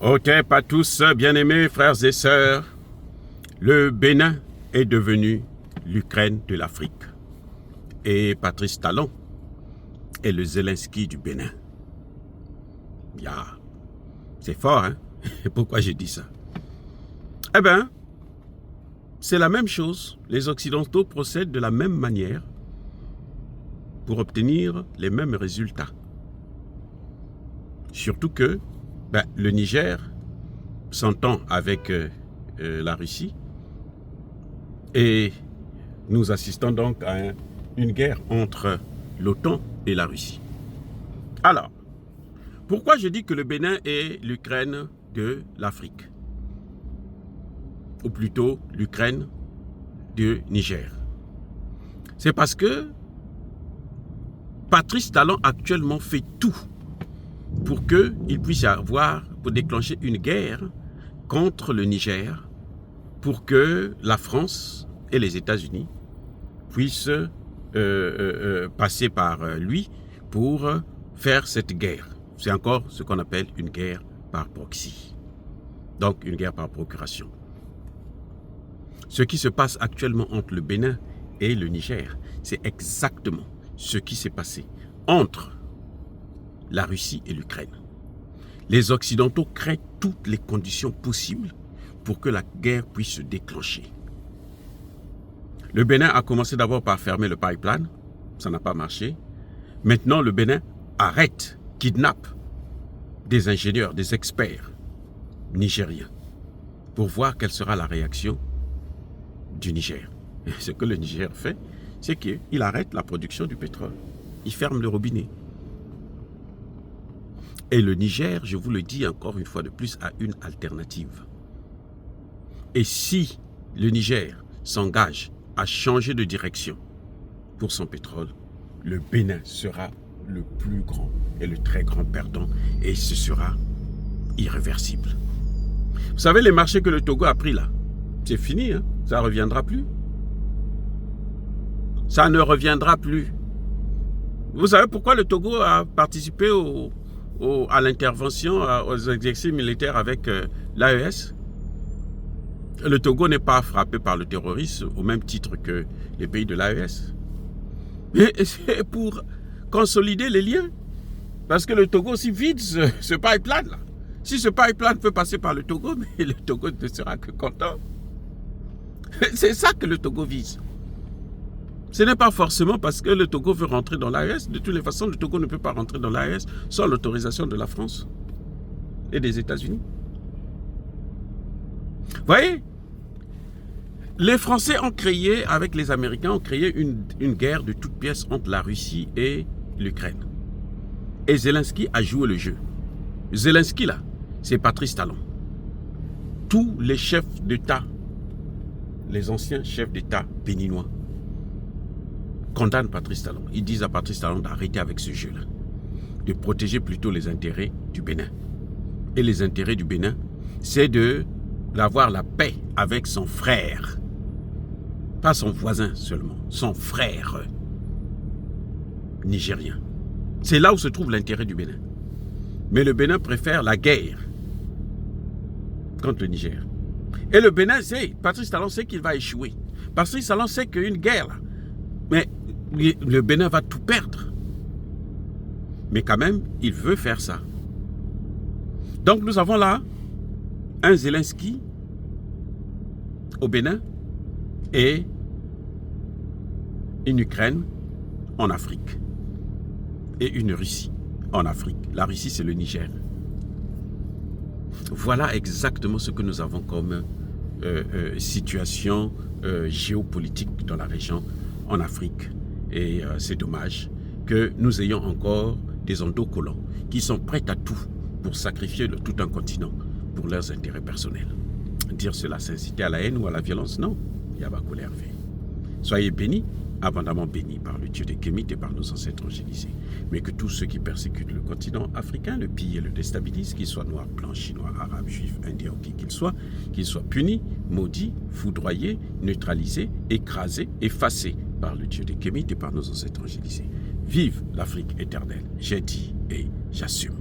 Otep à tous, bien-aimés frères et sœurs, le Bénin est devenu l'Ukraine de l'Afrique. Et Patrice Talon est le Zelensky du Bénin. C'est fort, hein? Pourquoi j'ai dit ça? Eh bien, c'est la même chose. Les Occidentaux procèdent de la même manière pour obtenir les mêmes résultats. Surtout que le Niger s'entend avec la Russie et nous assistons donc à une guerre entre l'OTAN et la Russie. Alors, pourquoi je dis que le Bénin est l'Ukraine de l'Afrique? Ou plutôt l'Ukraine du Niger. C'est parce que Patrice Talon actuellement fait tout pour qu'il puisse pour déclencher une guerre contre le Niger, pour que la France et les États-Unis puissent passer par lui pour faire cette guerre. C'est encore ce qu'on appelle une guerre par proxy. Donc une guerre par procuration. Ce qui se passe actuellement entre le Bénin et le Niger, c'est exactement ce qui s'est passé entre la Russie et l'Ukraine. Les Occidentaux créent toutes les conditions possibles pour que la guerre puisse se déclencher. Le Bénin a commencé d'abord par fermer le pipeline, ça n'a pas marché. Maintenant, le Bénin kidnappe des ingénieurs, des experts nigériens pour voir quelle sera la réaction du Niger. Et ce que le Niger fait, c'est qu'il arrête la production du pétrole. Il ferme le robinet. Et le Niger, je vous le dis encore une fois de plus, a une alternative. Et si le Niger s'engage à changer de direction pour son pétrole, le Bénin sera le plus grand et le très grand perdant, et ce sera irréversible. Vous savez, les marchés que le Togo a pris là, c'est fini, hein? Ça ne reviendra plus. Ça ne reviendra plus. Vous savez pourquoi le Togo a participé à l'intervention, aux exercices militaires avec l'AES? Le Togo n'est pas frappé par le terrorisme au même titre que les pays de l'AES. Mais c'est pour consolider les liens. Parce que le Togo aussi vide ce pipeline-là. Si ce pipeline peut passer par le Togo, mais le Togo ne sera que content. C'est ça que le Togo vise. Ce n'est pas forcément parce que le Togo veut rentrer dans l'AES. De toutes les façons, le Togo ne peut pas rentrer dans l'AES sans l'autorisation de la France et des États-Unis. Vous voyez, les Français ont créé, avec les Américains, ont créé une guerre de toutes pièces entre la Russie et l'Ukraine. Et Zelensky a joué le jeu. Zelensky, là, c'est Patrice Talon. Tous les chefs d'État, les anciens chefs d'État béninois, condamnent Patrice Talon. Ils disent à Patrice Talon d'arrêter avec ce jeu-là, de protéger plutôt les intérêts du Bénin. Et les intérêts du Bénin, c'est d'avoir la paix avec son frère. Pas son voisin seulement, son frère nigérien. C'est là où se trouve l'intérêt du Bénin. Mais le Bénin préfère la guerre contre le Niger. Et le Bénin sait, Patrice Talon sait qu'il va échouer. Patrice Talon sait qu'une guerre, mais le Bénin va tout perdre. Mais quand même, il veut faire ça. Donc nous avons là un Zelensky au Bénin et une Ukraine en Afrique. Et une Russie en Afrique. La Russie, c'est le Niger. Voilà exactement ce que nous avons comme situation géopolitique dans la région en Afrique. Et c'est dommage que nous ayons encore des endocollants qui sont prêts à tout pour sacrifier tout un continent pour leurs intérêts personnels. Dire cela, c'est inciter à la haine ou à la violence? Non. Yabakoul Hervé. Soyez bénis, abondamment bénis par le Dieu des Kémites et par nos ancêtres angélisés. Mais que tous ceux qui persécutent le continent africain, le pillent et le déstabilisent, qu'ils soient noirs, blancs, chinois, arabes, juifs, indiens ou qui qu'ils soient punis, maudits, foudroyés, neutralisés, écrasés, effacés par le Dieu des Kémites et par nos ancêtres angélisés. Vive l'Afrique éternelle. J'ai dit et j'assume.